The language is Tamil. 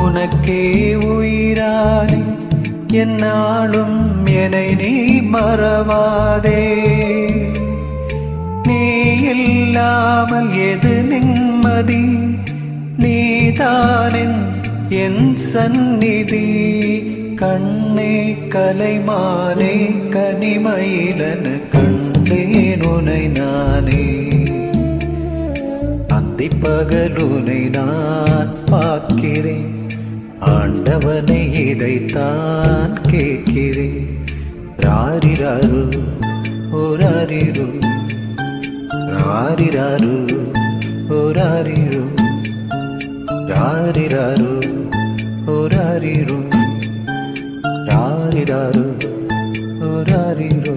உனக்கே உயிரானே என்னாலும் என்னை நீ மறவாதே. நீ இல்லாமல் எது நிம்மதி, நீதானின் என் சந்நிதி. கண்ணே கலைமானே கனிமயிலன கண்டேன் உனை நானே. அந்தி பகலுனை நான் பார்க்கிறேன், ஆண்டவனை இதைத்தான் கேட்கிறேன். ராரிராரு ஓராரிரு, ராரிராரு ஓராரிரு, ராரிராரு ஓராரிரு, ராரிராரு ஓராரிரு.